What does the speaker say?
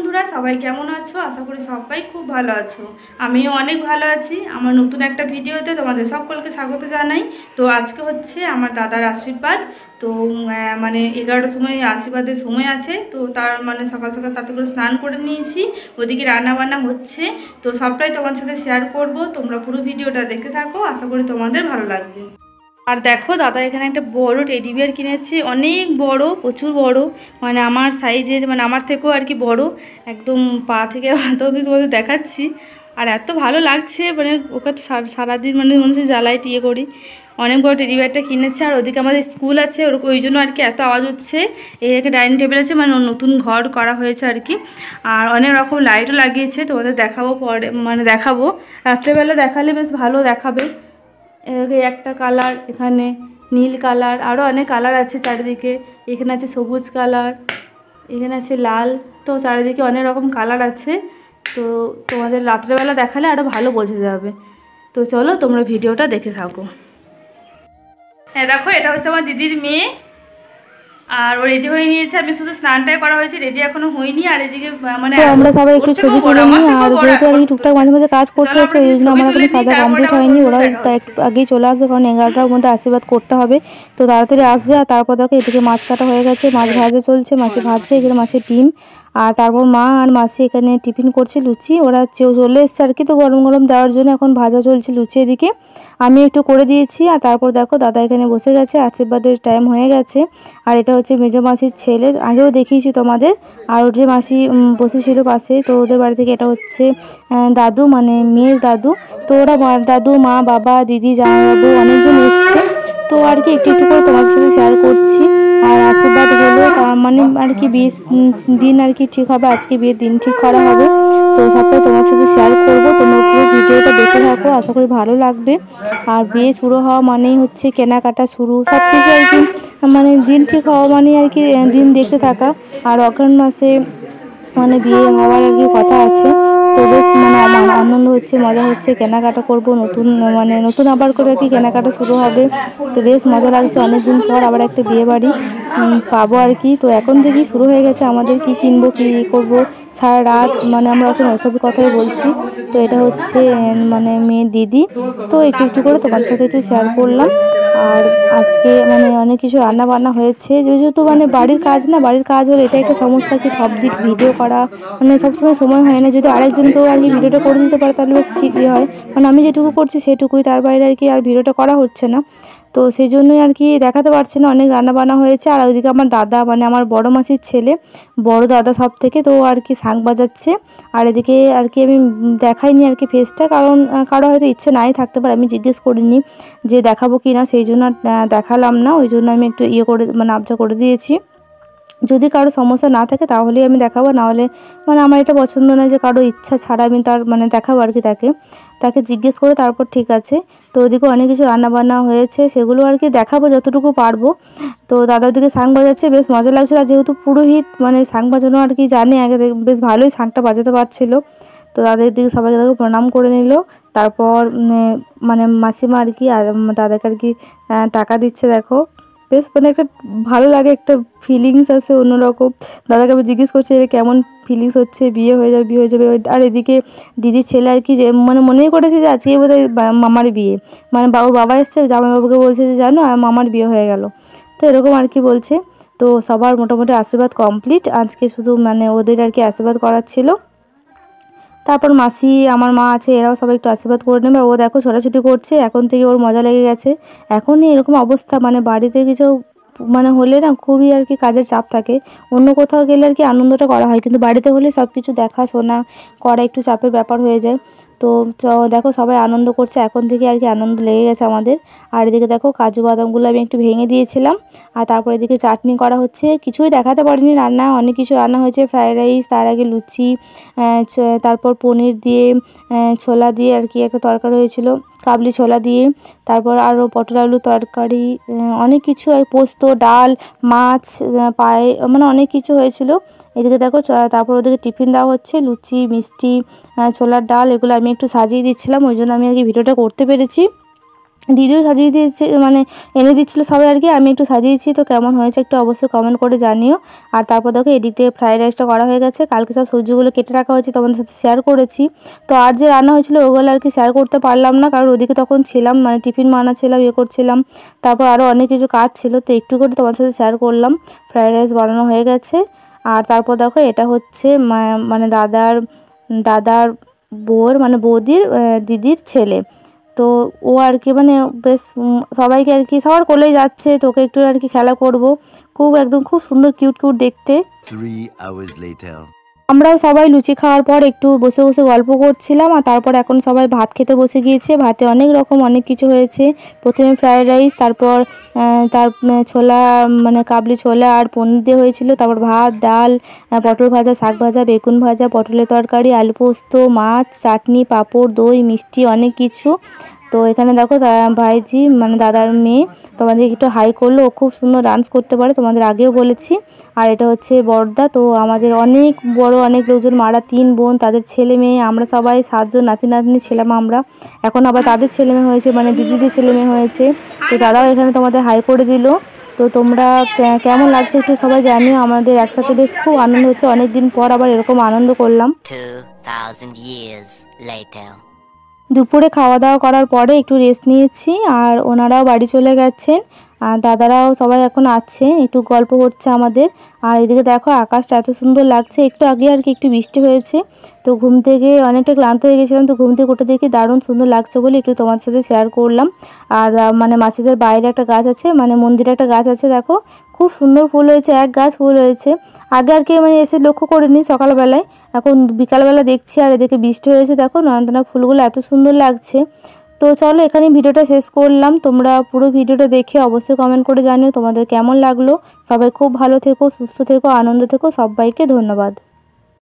বন্ধুরা সবাই কেমন আছো? আশা করি সবাই খুব ভালো আছো। আমিও অনেক ভালো আছি। আমার নতুন একটা ভিডিওতে তোমাদের সকলকে স্বাগত জানাই। তো আজকে হচ্ছে আমার দাদার আশীর্বাদ। তো মানে 11টার সময় আশীর্বাদের সময় আছে। তো তার মানে সকাল সকাল তাতে করে স্নান করে নিয়েছি। ওদিকে রান্না বান্না হচ্ছে। তো সবটাই তোমার সাথে শেয়ার করব। তোমরা পুরো ভিডিওটা দেখতে থাকো, আশা করি তোমাদের ভালো লাগবে। আর দেখো দাদা এখানে একটা বড় টেডি বিয়ার কিনেছে, অনেক বড়, প্রচুর বড়, মানে আমার সাইজের, মানে আমার থেকেও আর কি বড়, একদম পা থেকে হাত অবধি তোমাদের দেখাচ্ছি। আর এত ভালো লাগছে, মানে ওকে তো সারাদিন মানে মনে হচ্ছে জ্বালাই টিয়ে করি। অনেক বড় টেডি বিয়ারটা কিনেছে। আর ওদিকে আমাদের স্কুল আছে, ওই জন্য আর কি এত আওয়াজ হচ্ছে। এই একটা ডাইনিং টেবিল আছে, মানে নতুন ঘর করা হয়েছে আর কি। আর অনেক রকম লাইটও লাগিয়েছে, তোমাদের দেখাবো পরে, মানে দেখাবো রাত্রেবেলা, দেখালে বেশ ভালো দেখাবে। একটা কালার, এখানে নীল কালার, আরও অনেক কালার আছে চারিদিকে। এখানে আছে সবুজ কালার, এখানে আছে লাল। তো চারিদিকে অনেক রকম কালার আছে। তো তোমাদের রাত্রেবেলা দেখালে আরও ভালো বোঝা যাবে। তো চলো তোমরা ভিডিওটা দেখে থাকো। হ্যাঁ দেখো, এটা হচ্ছে আমার দিদির মেয়ে। আর ও রেডি হয়ে নিয়েছে, আমি শুধু স্নানটাই করা হয়েছে, রেডি এখনো হয়নি। আর এদিকে মানে তো আমরা সবাই একটু ছবি তুলে নিই। আর যেহেতু আর কি টুকটাক মাঝে মাঝে কাজ করতে হচ্ছে, ওই জন্য আমার এখনো সাজা কমপ্লিট হয়নি। ওরা আগেই চলে আসবে, কারণ 11টার মধ্যে আশীর্বাদ করতে হবে। তো তাড়াতাড়ি আসবে। আর তারপর দেখো এদিকে মাছ কাটা হয়ে গেছে, মাছ ভাজা চলছে, মাছে ভাজছে, এখানে মাছের ডিম। আর তারপর মা আর মাসি এখানে টিফিন করছে, লুচি। ওরা চলে এসছে আর কি, তো গরম গরম দেওয়ার জন্য এখন ভাজা চলছে লুচি। এদিকে আমি একটু করে দিয়েছি। আর তারপর দেখো দাদা এখানে বসে গেছে, আশীর্বাদের টাইম হয়ে গেছে। আর এটা হচ্ছে মেজো মাসির ছেলে, আগেও দেখিয়েছি তোমাদের। আর ওর যে মাসি বসেছিল পাশে, তো ওদের বাড়ি থেকে এটা হচ্ছে দাদু, মানে মেয়ের দাদু। তো ওরা দাদু, মা, বাবা, দিদি, জামাইবাবু অনেকজন এসছে। তো আর কি একটু একটু করে তোমার সাথে শেয়ার করছি। আর আশীর্বাদ হলো, তার মানে আর কি বিয়ের দিন আর কি ঠিক হবে, আজকে বিয়ের দিন ঠিক করা হবে। তো সবটাই তোমার সাথে শেয়ার করবো। তোমরা পুরো ভিডিওটা দেখে থাকো, আশা করি ভালো লাগবে। আর বিয়ে শুরু হওয়া মানেই হচ্ছে কেনাকাটা শুরু, সব কিছু আর কি, মানে দিন ঠিক হওয়া মানে আর কি দিন দেখতে থাকা। আর অগ্রহায়ণ মাসে মানে বিয়ে হওয়ার আর কি কথা আছে। তো বেশ মানে আনন্দ হচ্ছে, মজা হচ্ছে, কেনাকাটা করব, নতুন মানে নতুন আবার করে আর কি কেনাকাটা শুরু হবে। তো বেশ মজা লাগছে, অনেকদিন পর আবার একটা বিয়ে বাড়ি পাবো আর কি। তো এখন থেকেই শুরু হয়ে গেছে আমাদের কি কিনবো, কি করব, সারা রাত মানে আমরা এখন ওসব কথাই বলছি। তো এটা হচ্ছে মানে মেয়ের দিদি। তো একটু একটু করে তোমার সাথে একটু শেয়ার করলাম। আর আজকে মানে অনেক কিছু রান্না বান্না হয়েছে, যেহেতু মানে বাড়ির কাজ না, বাড়ির কাজ হলে এটা একটা সমস্যা কি সব দিক ভিডিও করা মানে সবসময় সময় হয় না। যদি আরেকজনকেও আর কি ভিডিওটা করে দিতে পারে তাহলে বেশ ঠিকই হয়। মানে আমি যেটুকু করছি সেটুকুই, তার বাইরে আর কি আর ভিডিওটা করা হচ্ছে না। তো সেই জন্যই আর কি দেখাতে পারছি না, অনেক রান্না বান্না হয়েছে। আর ওইদিকে আমার দাদা, মানে আমার বড় মাসির ছেলে, বড় দাদা সব থেকে, তো আর কি শাঁখ বাজাচ্ছে। আর এদিকে আর কি আমি দেখাইনি আর কি ফেসটা, কারণ কারো হয়তো ইচ্ছে নাই থাকতে পারে, আমি জিজ্ঞেস করিনি যে দেখাবো কি না, সেই জন্য দেখালাম না। ওই জন্য আমি একটু করে মানে আবজা করে দিয়েছি। যদি কারো সমস্যা না থাকে তাহলেই আমি দেখাবো, না হলে মানে আমার এটা পছন্দ নয় যে কারো ইচ্ছা ছাড়া আমি তার মানে দেখাবো আর কি। তাকে জিজ্ঞেস করে তারপর ঠিক আছে। তো ওদিকে অনেক কিছু রান্নাবান্না হয়েছে, সেগুলো আর কি দেখাবো যতটুকু পারবো। তো দাদা ওদিকে শাঁখ বাজাচ্ছে, বেশ মজা লাগছিল। আর যেহেতু পুরোহিত মানে শাঁখ বাজানো আর কি জানে আগে, বেশ ভালোই শাঁখটা বাজাতে পারছিল। তো দাদার দিকে সবাইকে দেখো প্রণাম করে নিল। তারপর মানে মাসিমা আর কি দাদাকে আর কি টাকা দিচ্ছে। দেখো বেশ মানে একটা ভালো লাগে, একটা ফিলিংস আছে অন্যরকম। দাদাকে আমি জিজ্ঞেস করছি যে কেমন ফিলিংস হচ্ছে, বিয়ে হয়ে যাবে, বিয়ে হয়ে যাবে। আর এদিকে দিদির ছেলে আর কি যে মানে মনেই করেছে যে আজকে বোধহয় মামার বিয়ে, মানে বাবা এসছে, জামাইবাবুকে বলছে যে জানো মামার বিয়ে হয়ে গেল। তো এরকম আর কি বলছে। তো সবার মোটামুটি আশীর্বাদ কমপ্লিট, আজকে শুধু মানে ওদের আর কি আশীর্বাদ করার ছিল। তারপর মাসি, আমার মা আছে, এরাও সবাই একটু আশীর্বাদ করে নেবে। ও দেখো ছোটাছুটি করছে, এখন থেকে ওর মজা লেগে গেছে। এখনই এরকম অবস্থা, মানে বাড়িতে কিছু মানে হলে না খুবই আর কি কাজের চাপ থাকে। অন্য কোথাও গেলে আর কি আনন্দটা করা হয়, কিন্তু বাড়িতে হলে সব কিছু দেখাশোনা করা একটু চাপের ব্যাপার হয়ে যায়। তো দেখো সবাই আনন্দ করছে, এখন থেকে আর কি আনন্দ লেগে গেছে আমাদের। আর এদিকে দেখো কাজু বাদামগুলো আমি একটু ভেঙে দিয়েছিলাম। আর তারপর এদিকে চাটনি করা হচ্ছে, কিছুই দেখাতে পারিনি রান্না, অনেক কিছু রান্না হয়েছে। ফ্রায়েড রাইস, তার আগে লুচি, তারপর পনির দিয়ে ছোলা দিয়ে আর কি একটা তরকারি হয়েছিল, কাবলি ছোলা দিয়ে। তারপর আরও পটল আলু তরকারি, অনেক কিছু, আর পোস্ত, ডাল, মাছ, পায়ে, মানে অনেক কিছু হয়েছিল। এদিকে দেখো তারপর ওদেরকে টিফিন দেওয়া হচ্ছে, লুচি, মিষ্টি, ছোলার ডাল, এগুলো আমি একটু সাজিয়ে দিচ্ছিলাম, ওই জন্য আমি আর কি ভিডিওটা করতে পেরেছি। দিদিও সাজিয়ে দিয়েছে, মানে এনে দিচ্ছিলো সবাই আর কি। আমি একটু সাজিয়েছি, তো কেমন হয়েছে একটু অবশ্যই কমেন্ট করে জানিও। আর তারপর দেখো এদিক থেকে ফ্রাইড রাইসটা করা হয়ে গেছে। কালকে সব সবজিগুলো কেটে রাখা হয়েছে, তোমাদের সাথে শেয়ার করেছি। তো আর যে রান্না হয়েছিল ওগুলো আর কি শেয়ার করতে পারলাম না, কারণ ওদিকে তখন ছিলাম, মানে টিফিন বানাচ্ছিলাম, করছিলাম, তারপর আরও অনেক কিছু কাজ ছিল, তো একটু করে তোমার সাথে শেয়ার করলাম। ফ্রাইড রাইস বানানো হয়ে গেছে। আর তারপর দেখো এটা হচ্ছে মানে দাদার বউয়ের, মানে বৌদির দিদির ছেলে। তো ও আর কি মানে বেশ সবাইকে আর কি সবার কোলেই যাচ্ছে, তোকে একটু আর কি খেলা করব। একদম খুব সুন্দর কিউট দেখতে। 3 hours later. আমরাও সবাই লুচি খাওয়ার পর একটু বসে বসে গল্প করছিলাম। আর তারপর এখন সবাই ভাত খেতে বসে গিয়েছে। ভাতে অনেক কিছু হয়েছে। প্রথমে ফ্রাইড রাইস, তারপর ছোলা, মানে কাবলি ছোলা আর পনির দিয়ে হয়েছিল। তারপর ভাত, ডাল, পটল ভাজা, শাক ভাজা, বেগুন ভাজা, পটলের তরকারি, আলু পোস্ত, মাছ, চাটনি, পাঁপড়, দই, মিষ্টি, অনেক কিছু। তো এখানে দেখো ভাইজি, মানে দাদার মেয়ে, তোমাদের একটু হাই করলো। ও খুব সুন্দর ডান্স করতে পারে, তোমাদের আগেও বলেছি। আর এটা হচ্ছে বড়দা। তো আমাদের অনেক বড় অনেক লোকজন, মারা 3 বোন, তাদের ছেলে মেয়ে, আমরা সবাই 7 জন নাতি নাতনি ছিলাম আমরা। এখন আবার তাদের ছেলে মেয়ে হয়েছে, মানে দিদিদের ছেলে মেয়ে হয়েছে। তো তারাও এখানে তোমাদের হাই করে দিল। তো তোমরা কেমন লাগছে একটু সবাই জানিও। আমাদের একসাথে বেশ খুব আনন্দ হচ্ছে, অনেক দিন পর আবার এরকম আনন্দ করলাম। 2000 years later. দুপুরে খাওয়া দাওয়া করার পরে একটু রেস্ট নিয়েছি, আর ওনারাও বাড়ি চলে গেছেন। আর দাদারাও সবাই এখন আছে, একটু গল্প হচ্ছে আমাদের। আর এদিকে দেখো আকাশটা এত সুন্দর লাগছে। একটু আগে আর কি একটু বৃষ্টি হয়েছে, তো ঘুম থেকে অনেকটা ক্লান্ত হয়ে গেছিলাম, তো ঘুম থেকে উঠে দেখি দারুণ সুন্দর লাগছে বলে একটু তোমার সাথে শেয়ার করলাম। আর মানে মাসিদের বাইরে একটা গাছ আছে, মানে মন্দিরে একটা গাছ আছে, দেখো খুব সুন্দর ফুল হয়েছে, এক গাছ ফুল হয়েছে। আগে আর কি মানে এসে লক্ষ্য করিনি সকালবেলায়, এখন বিকালবেলা দেখছি। আর এদিকে বৃষ্টি হয়েছে, দেখো নয়নতারা ফুলগুলো এত সুন্দর লাগছে। তো চলো এখানে ভিডিওটা শেষ করলাম। তোমরা পুরো ভিডিওটা দেখে অবশ্যই কমেন্ট করে জানিও তোমাদের কেমন লাগলো। সবাই খুব ভালো থেকো, সুস্থ থেকো, আনন্দ থেকো। সবাইকে ধন্যবাদ।